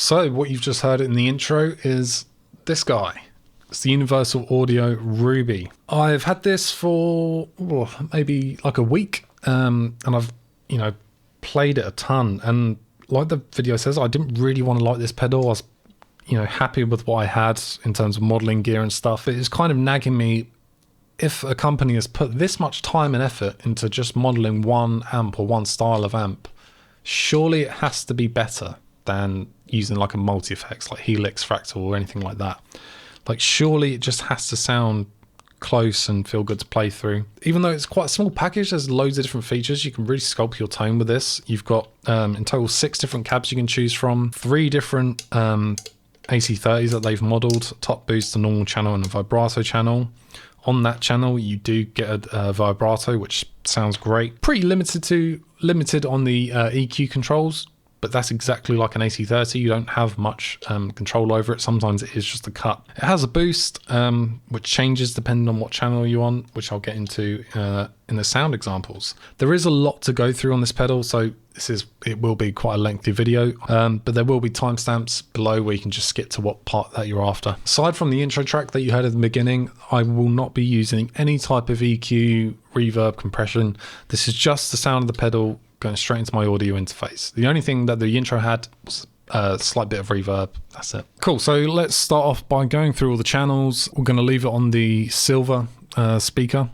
So what you've just heard in the intro is this guy. It's the Universal Audio Ruby. I've had this for maybe like a week, and I've played it a ton. And like the video says, I didn't really want to like this pedal. I was happy with what I had in terms of modeling gear and stuff. It is kind of nagging me. If a company has put this much time and effort into just modeling one amp or one style of amp, surely it has to be better than using like a multi-effects like Helix, Fractal or anything like that. Like surely it just has to sound close and feel good to play through. Even though it's quite a small package, there's loads of different features. You can really sculpt your tone with this. You've got in total 6 different cabs you can choose from, 3 different AC30s that they've modeled, top boost, a normal channel and a vibrato channel. On that channel you do get a vibrato, which sounds great. Pretty limited on the EQ controls, but that's exactly like an AC30. You don't have much control over it. Sometimes it is just a cut. It has a boost, which changes depending on what channel you're on, which I'll get into in the sound examples. There is a lot to go through on this pedal, so it will be quite a lengthy video, but there will be timestamps below where you can just skip to what part that you're after. Aside from the intro track that you heard at the beginning, I will not be using any type of EQ, reverb, compression. This is just the sound of the pedal going straight into my audio interface. The only thing that the intro had was a slight bit of reverb. That's it. Cool. So let's start off by going through all the channels. We're going to leave it on the silver speaker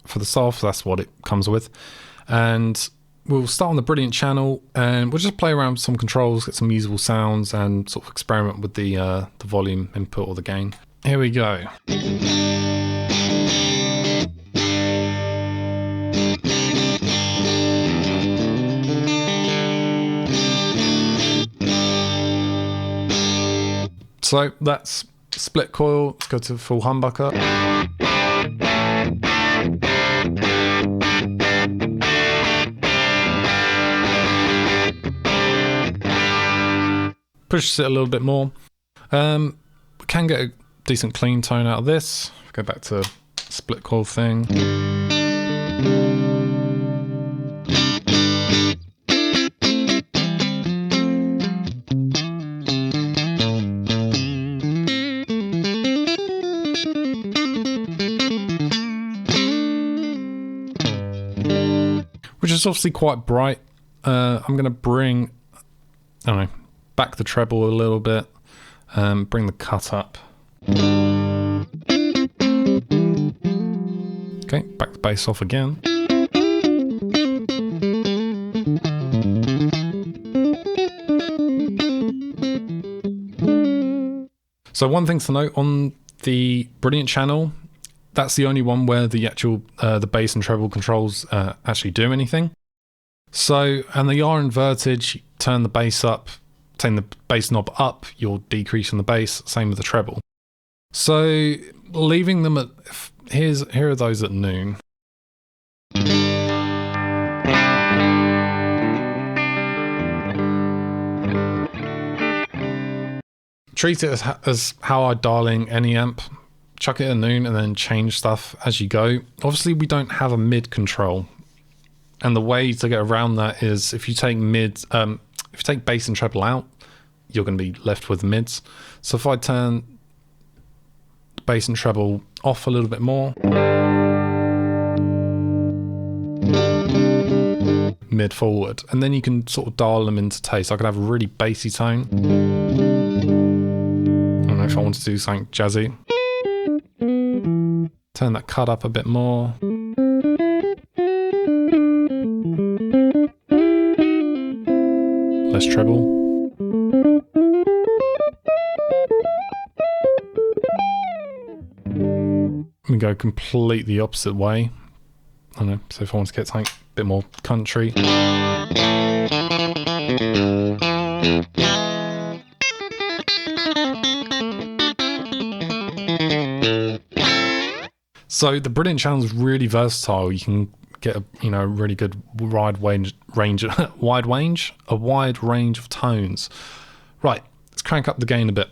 for the soft. That's what it comes with. And we'll start on the Brilliant channel and we'll just play around with some controls, get some usable sounds and sort of experiment with the volume input or the gain. Here we go. So that's split coil. Let's go to full humbucker. Pushes it a little bit more. We can get a decent clean tone out of this. Go back to split coil thing. Which is obviously quite bright. I'm going to bring, back the treble a little bit, bring the cut up. Okay, back the bass off again. So one thing to note on the Brilliant channel, that's the only one where the actual the bass and treble controls actually do anything. So, and they are inverted. You turn the bass up, turn the bass knob up, you're decreasing the bass. Same with the treble. So, leaving them at here are those at noon. Treat it as how I dialing any amp. Chuck it at noon and then change stuff as you go. Obviously we don't have a mid control, and the way to get around that is if you take bass and treble out, you're going to be left with mids. So if I turn bass and treble off a little bit more, mid forward, and then you can sort of dial them into taste. I could have a really bassy tone. I don't know if I want to do something jazzy. Turn that cut up a bit more. Less treble. We go completely opposite way. I don't know, so if I want to get something a bit more country. So the Brilliant channel is really versatile. You can get a really good wide range of tones. Right, let's crank up the gain a bit.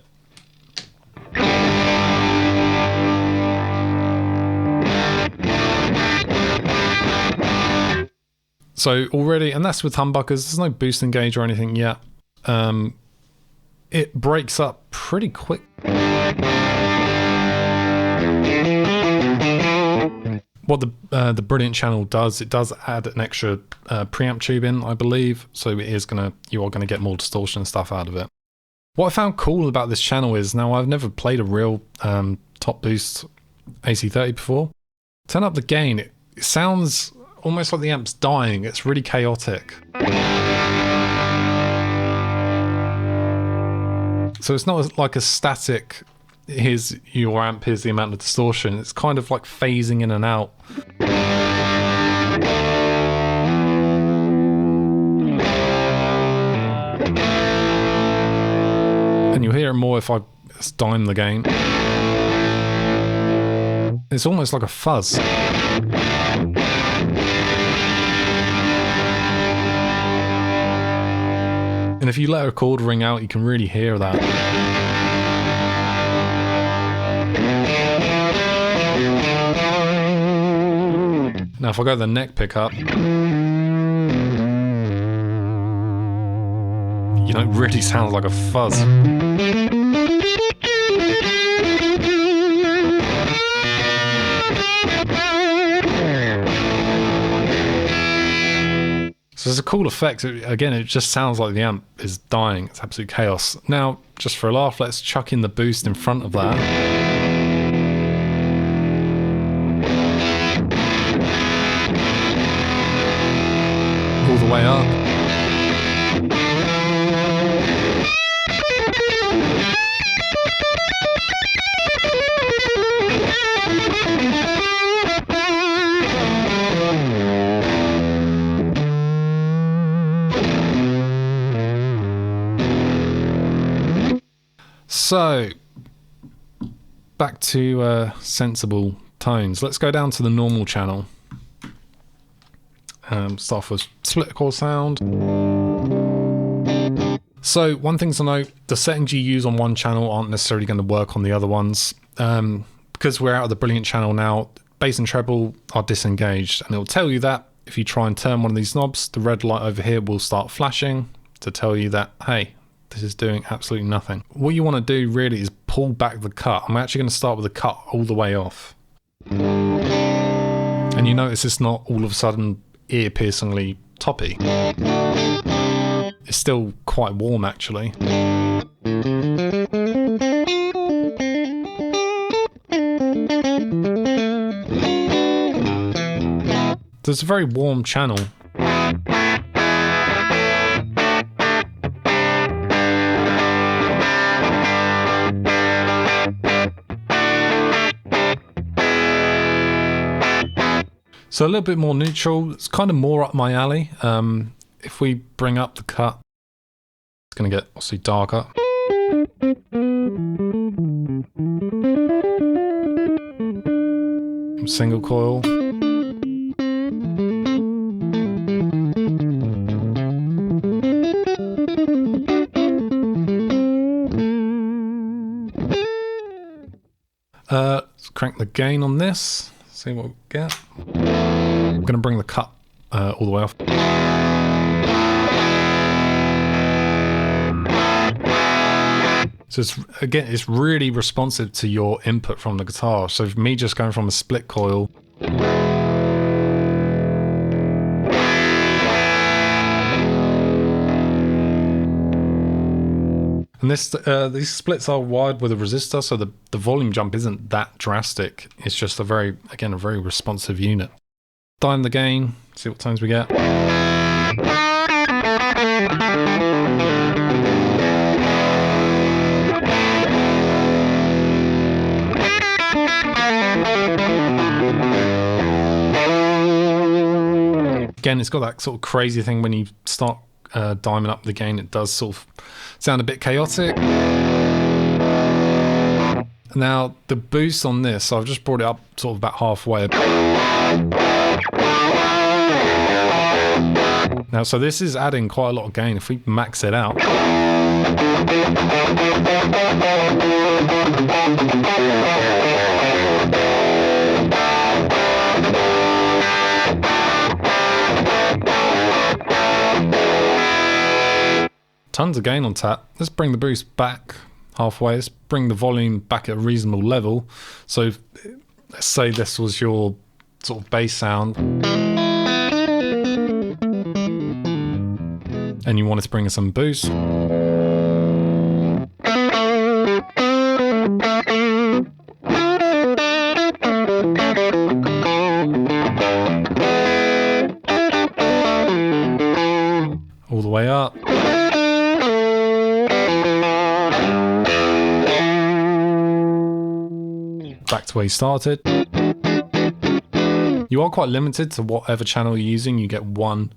So already, and that's with humbuckers, there's no boost engage or anything yet. it breaks up pretty quick. What the Brilliant channel does, it does add an extra preamp tube in, I believe, so you are gonna get more distortion and stuff out of it. What I found cool about this channel is, now I've never played a real top boost AC30 before. Turn up the gain, it sounds almost like the amp's dying. It's really chaotic. So it's not like a static, here's your amp, here's the amount of distortion. It's kind of like phasing in and out. And you'll hear it more if I dime the gain. It's almost like a fuzz. And if you let a chord ring out, you can really hear that. Now if I go to the neck pickup, you know, it really sounds like a fuzz. So it's a cool effect. Again, it just sounds like the amp is dying. It's absolute chaos. Now, just for a laugh, let's chuck in the boost in front of that. All the way up. So, back to sensible tones. Let's go down to the normal channel. Start off with split coil sound. So, one thing to note, the settings you use on one channel aren't necessarily going to work on the other ones. Because we're out of the Brilliant channel now, bass and treble are disengaged, and it will tell you that if you try and turn one of these knobs, the red light over here will start flashing to tell you that, hey, this is doing absolutely nothing. What you want to do really is pull back the cut. I'm actually going to start with the cut all the way off. And you notice it's not all of a sudden ear-piercingly toppy. It's still quite warm actually. There's a very warm channel. So a little bit more neutral, it's kind of more up my alley. If we bring up the cut, it's going to get obviously darker. Single coil. Let's crank the gain on this, see what we get. I'm going to bring the cut all the way off. So it's really responsive to your input from the guitar. So for me just going from a split coil, and these splits are wired with a resistor, so the volume jump isn't that drastic. It's just a very responsive unit. Dime the gain, see what tones we get. Again, it's got that sort of crazy thing when you start diming up the gain, it does sort of sound a bit chaotic. Now, the boost on this, so I've just brought it up sort of about halfway. Now, so this is adding quite a lot of gain. If we max it out, tons of gain on tap. Let's bring the boost back halfway. Let's bring the volume back at a reasonable level. So let's say this was your sort of bass sound, and you wanted to bring in some boost. All the way up. Back to where you started. You are quite limited to whatever channel you're using. You get one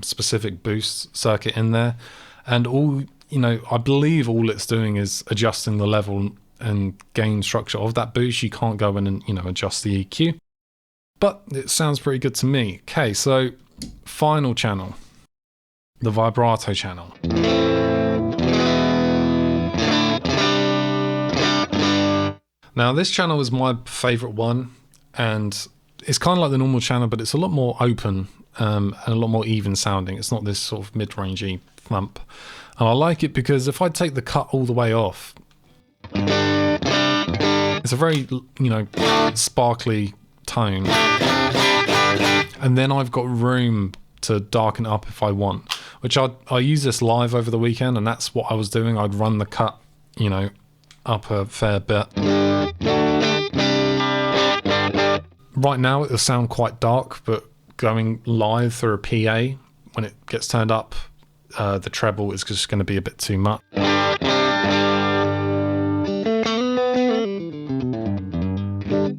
specific boost circuit in there, and all, you know, I believe all it's doing is adjusting the level and gain structure of that boost. You can't go in and, you know, adjust the EQ, but it sounds pretty good to me. Okay, so final channel, the vibrato channel. Now this channel is my favorite one, and it's kind of like the normal channel, but it's a lot more open and a lot more even sounding. It's not this sort of mid-rangey thump, and I like it because if I take the cut all the way off, it's a very, you know, sparkly tone, and then I've got room to darken up if I want, which I use this live over the weekend, and that's what I was doing. I'd run the cut, you know, up a fair bit. Right now it'll sound quite dark, but going live through a PA, when it gets turned up, the treble is just going to be a bit too much.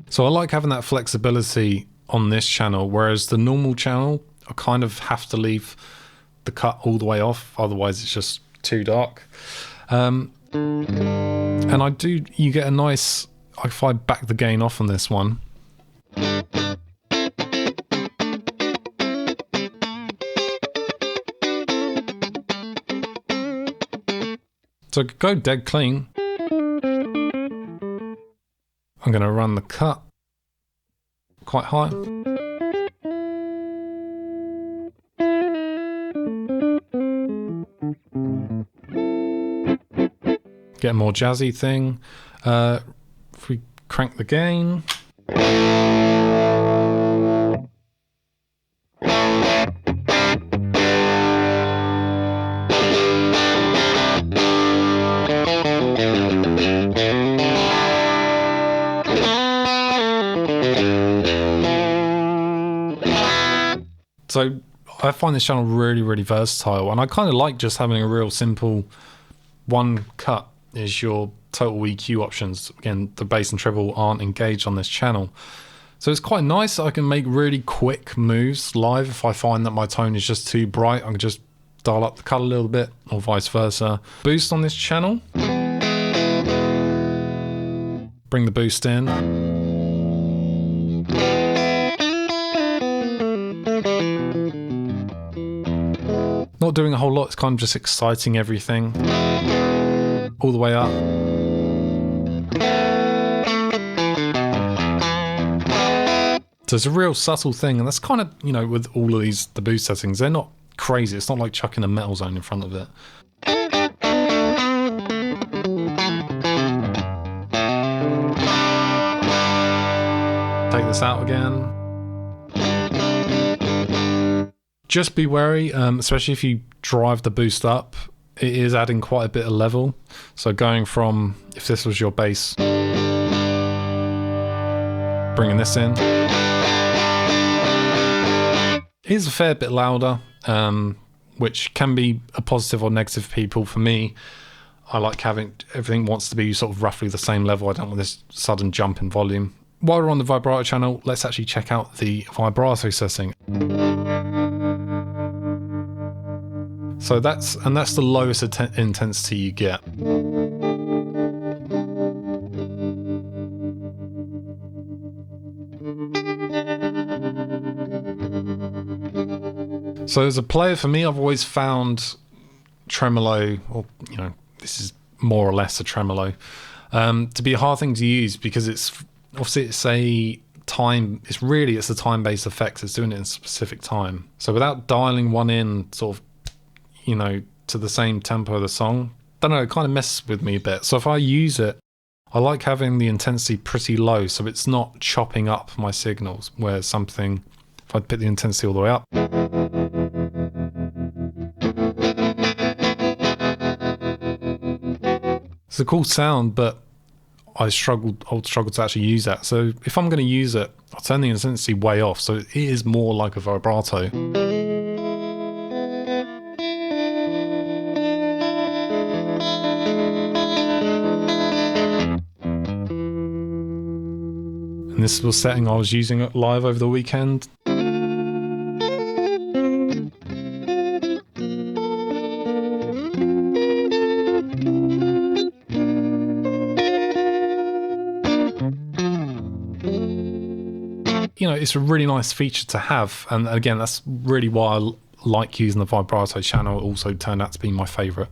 So I like having that flexibility on this channel, whereas the normal channel, I kind of have to leave the cut all the way off, otherwise it's just too dark. And you get a nice, if I back the gain off on this one, so I could go dead clean. I'm going to run the cut quite high. Get a more jazzy thing. If we crank the gain. So I find this channel really, really versatile, and I kind of like just having a real simple one cut is your total EQ options. Again, the bass and treble aren't engaged on this channel. So it's quite nice that I can make really quick moves live. If I find that my tone is just too bright, I can just dial up the cut a little bit, or vice versa. Boost on this channel. Bring the boost in. Not doing a whole lot, it's kind of just exciting everything. All the way up. So it's a real subtle thing, and that's kind of, you know, with all of these, the boost settings, they're not crazy. It's not like chucking a metal zone in front of it. Take this out again. Just be wary, especially if you drive the boost up, it is adding quite a bit of level. So going from, if this was your bass, bringing this in, it is a fair bit louder, which can be a positive or negative for people. For me, I like having, everything wants to be sort of roughly the same level. I don't want this sudden jump in volume. While we're on the vibrato channel, let's actually check out the vibrato setting. So that's the lowest intensity you get. So as a player, for me, I've always found tremolo, or, you know, this is more or less a tremolo, to be a hard thing to use, because it's obviously it's a time, it's a time-based effect. It's doing it in a specific time. So without dialing one in sort of, you know, to the same tempo of the song, don't know, it kind of messes with me a bit. So if I use it, I like having the intensity pretty low so it's not chopping up my signals, where something, if I put the intensity all the way up, it's a cool sound, but I would struggle to actually use that. So if I'm going to use it, I'll turn the intensity way off so it is more like a vibrato. And this was setting I was using it live over the weekend. You know, it's a really nice feature to have, and again, that's really why I like using the vibrato channel. It also turned out to be my favourite,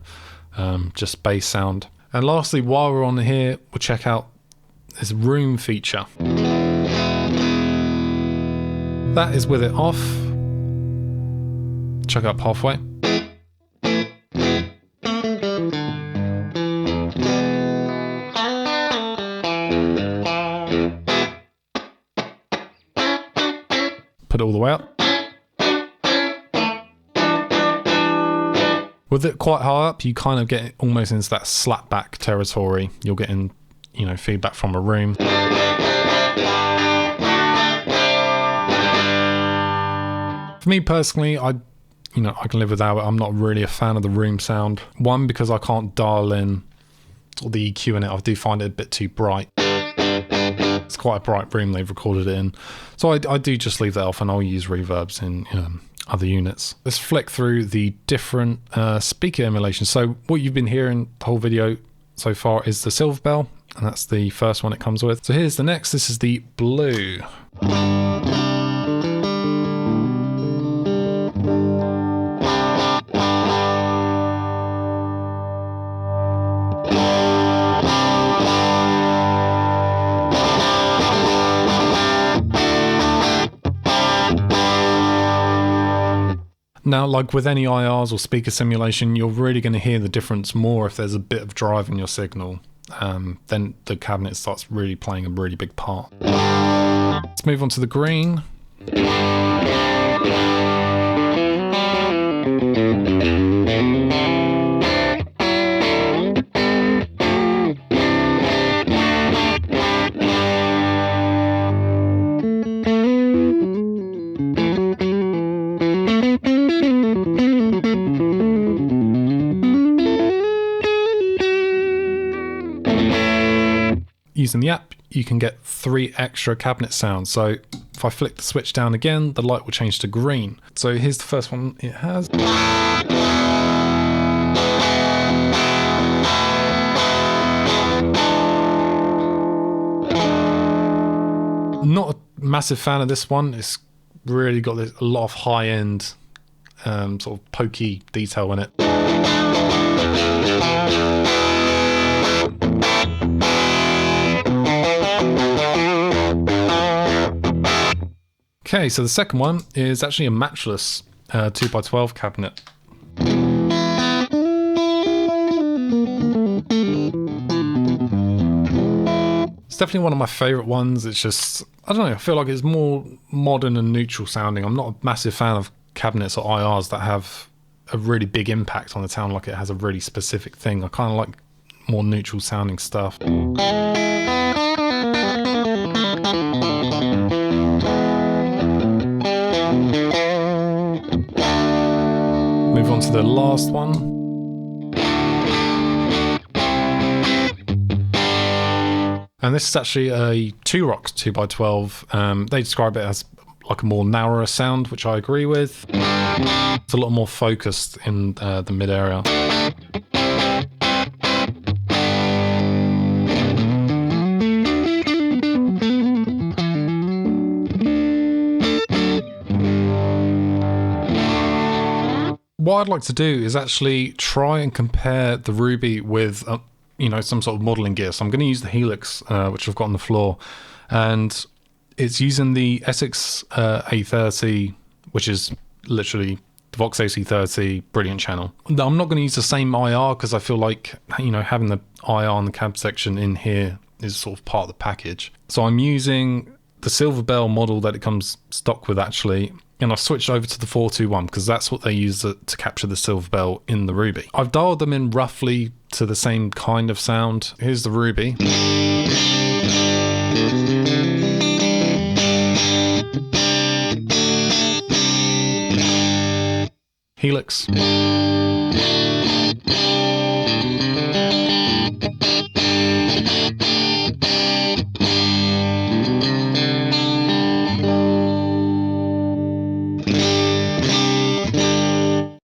just bass sound. And lastly, while we're on here, we'll check out this room feature. That is with it off. Check up halfway. Put it all the way up. With it quite high up, you kind of get almost into that slapback territory. You're getting, you know, feedback from a room. For me personally, I can live without it. I'm not really a fan of the room sound. One, because I can't dial in the EQ in it. I do find it a bit too bright. It's quite a bright room they've recorded it in. So I do just leave that off, and I'll use reverbs in other units. Let's flick through the different speaker emulations. So what you've been hearing the whole video so far is the Silver Bell, and that's the first one it comes with. So here's the next. This is the Blue. Now, like with any IRs or speaker simulation, you're really going to hear the difference more if there's a bit of drive in your signal. Then the cabinet starts really playing a really big part. Let's move on to the green. Using the app, you can get 3 extra cabinet sounds. So if I flick the switch down again, the light will change to green. So here's the first one it has. Not a massive fan of this one. It's really got a lot of high-end sort of pokey detail in it. Okay, so the second one is actually a matchless 2x12 cabinet. It's definitely one of my favourite ones. It's just, I don't know, I feel like it's more modern and neutral sounding. I'm not a massive fan of cabinets or IRs that have a really big impact on the sound, like it has a really specific thing. I kind of like more neutral sounding stuff. Move on to the last one. And this is actually a 2-Rock 2x12. They describe it as like a more narrower sound, which I agree with. It's a lot more focused in the mid area. What I'd like to do is actually try and compare the Ruby with, some sort of modeling gear. So I'm going to use the Helix, which I've got on the floor, and it's using the Essex A30, which is literally the Vox AC30, brilliant channel. I'm not going to use the same IR because I feel like, you know, having the IR in the cab section in here is sort of part of the package. So I'm using the Silver Bell model that it comes stock with actually, and I've switched over to the 421 because that's what they use to capture the Silver Bell in the Ruby. I've dialed them in roughly to the same kind of sound. Here's the Ruby. Helix.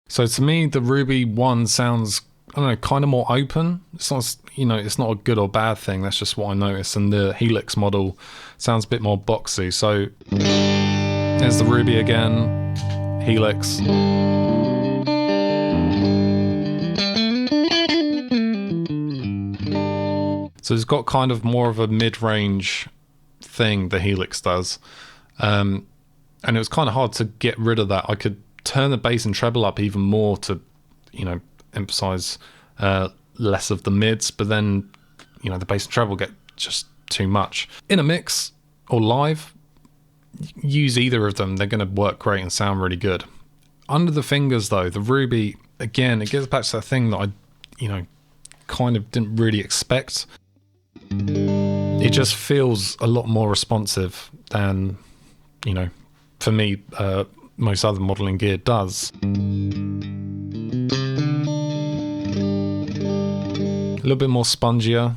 So to me, the Ruby one sounds, I don't know, kind of more open. It's not, you know, it's not a good or bad thing. That's just what I noticed. And the Helix model sounds a bit more boxy. So there's the Ruby again, Helix. So it's got kind of more of a mid-range thing, the Helix does. And it was kind of hard to get rid of that. I could turn the bass and treble up even more to, you know, emphasize less of the mids, but then, you know, the bass and treble get just too much. In a mix or live, use either of them. They're going to work great and sound really good. Under the fingers though, the Ruby, again, it gets back to that thing that I, you know, kind of didn't really expect. It just feels a lot more responsive than, you know, for me, most other modeling gear does. A little bit more spongier.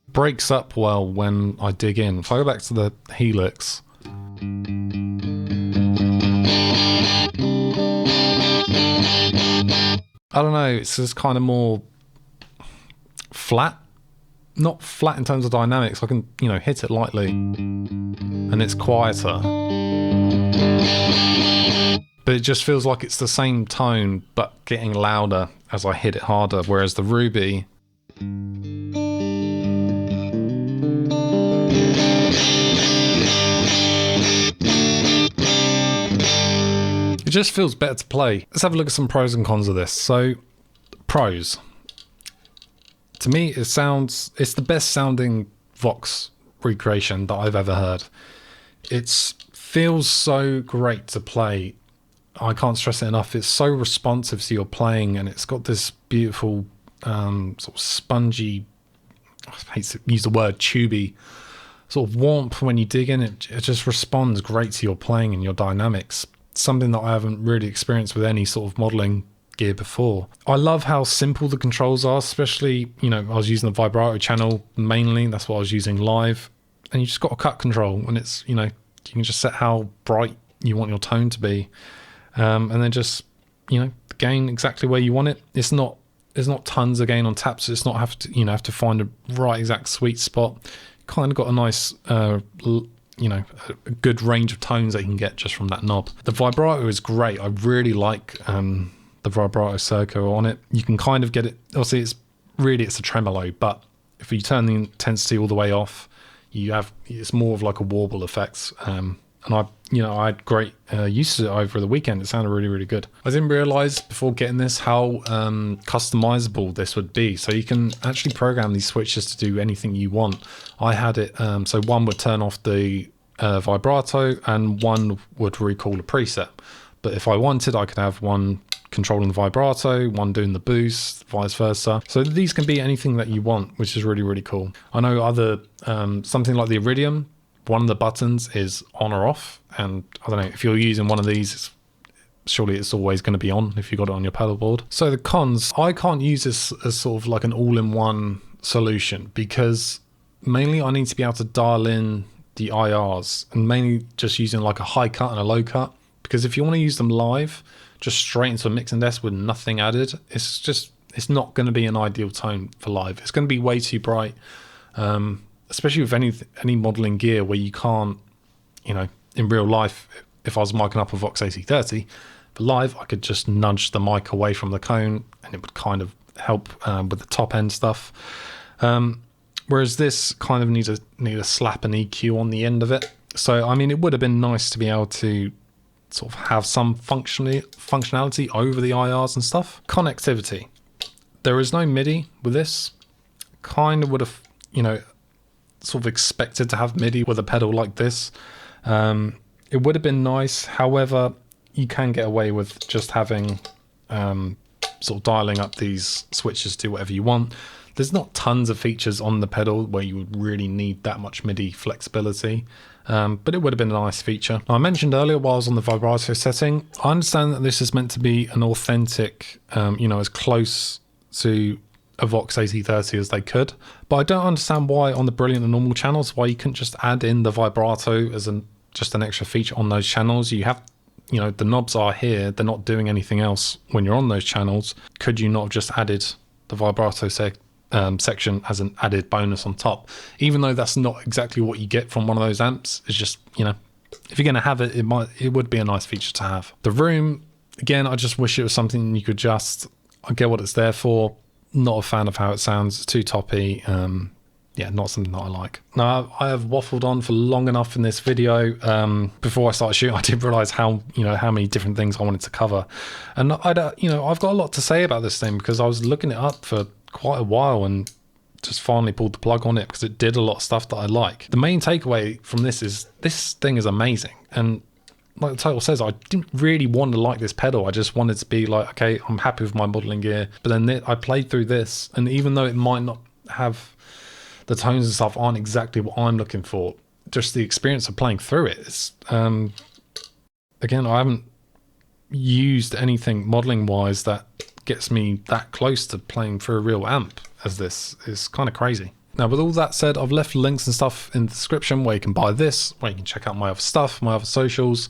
Breaks up well when I dig in. If I go back to the Helix, I don't know, it's just kind of more flat. Not flat in terms of dynamics. I can, you know, hit it lightly and it's quieter. But it just feels like it's the same tone but getting louder as I hit it harder. Whereas the Ruby, it just feels better to play. Let's have a look at some pros and cons of this. So, pros. To me, it's the best sounding Vox recreation that I've ever heard. It feels so great to play. I can't stress it enough. It's so responsive to your playing, and it's got this beautiful sort of spongy, I hate to use the word tubey, sort of warmth when you dig in. It just responds great to your playing and your dynamics. Something that I haven't really experienced with any sort of modeling gear before. I love how simple the controls are, especially, you know, I was using the vibrato channel mainly. That's what I was using live. And you just got a cut control, and it's, you know, you can just set how bright you want your tone to be. And then just, you know, gain exactly where you want it. There's not tons of gain on taps. It's not have to find a right exact sweet spot. Kind of got a nice, you know, a good range of tones that you can get just from that knob. The vibrato is great. I really like the vibrato circo on it. You can kind of get it, obviously it's a tremolo, but if you turn the intensity all the way off, it's more of like a warble effect. And I had great use of it over the weekend. It sounded really, really good. I didn't realize before getting this how customizable this would be. So you can actually program these switches to do anything you want. I had it, so one would turn off the vibrato and one would recall a preset. But if I wanted, I could have one controlling the vibrato, one doing the boost, vice versa. So these can be anything that you want, which is really, really cool. I know other, something like the Iridium, one of the buttons is on or off. And I don't know, if you're using one of these, surely it's always going to be on if you got it on your pedal board. So the cons, I can't use this as sort of like an all-in-one solution because mainly I need to be able to dial in the IRs and mainly just using like a high cut and a low cut. Because if you want to use them live, just straight into a mixing desk with nothing added, it's not going to be an ideal tone for live. It's going to be way too bright, especially with any modeling gear where you can't, you know, in real life, if I was miking up a Vox AC30, for live, I could just nudge the mic away from the cone and it would kind of help with the top end stuff. Whereas this kind of need a slap and EQ on the end of it. So, I mean, it would have been nice to be able to sort of have some functionality over the IRs and stuff. Connectivity. There is no MIDI with this. Kind of would have, you know, sort of expected to have MIDI with a pedal like this. It would have been nice. However, you can get away with just having sort of dialing up these switches to do whatever you want. There's not tons of features on the pedal where you would really need that much MIDI flexibility, but it would have been a nice feature. I mentioned earlier while I was on the vibrato setting, I understand that this is meant to be an authentic, you know, as close to a Vox 8030 as they could, but I don't understand why on the Brilliant and normal channels, why you couldn't just add in the vibrato as just an extra feature on those channels. You have, you know, the knobs are here, they're not doing anything else when you're on those channels. Could you not have just added the vibrato section as an added bonus on top? Even though that's not exactly what you get from one of those amps, it's just, you know, if you're going to have it, it would be a nice feature to have. The room, again, I just wish it was something you could just, I get what it's there for. Not a fan of how it sounds. It's too toppy. Yeah, not something that I like. Now, I have waffled on for long enough in this video. Before I started shooting, I didn't realize how many different things I wanted to cover. And I've got a lot to say about this thing because I was looking it up for quite a while and just finally pulled the plug on it because it did a lot of stuff that I like. The main takeaway from this is this thing is amazing. And like the title says, I didn't really want to like this pedal. I just wanted to be like, okay, I'm happy with my modeling gear. But then I played through this, and even though it might not have the tones and stuff aren't exactly what I'm looking for, just the experience of playing through it is, again, I haven't used anything modeling wise that gets me that close to playing through a real amp as this. Is kind of crazy. Now, with all that said, I've left links and stuff in the description where you can buy this, where you can check out my other stuff, my other socials.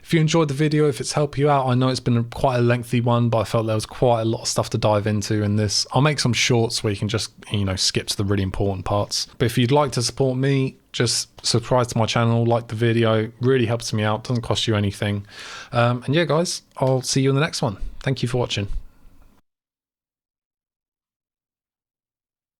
If you enjoyed the video, if it's helped you out, I know it's been quite a lengthy one, but I felt there was quite a lot of stuff to dive into in this. I'll make some shorts where you can just, you know, skip to the really important parts. But if you'd like to support me, just subscribe to my channel, like the video, really helps me out, doesn't cost you anything. And yeah, guys, I'll see you in the next one. Thank you for watching.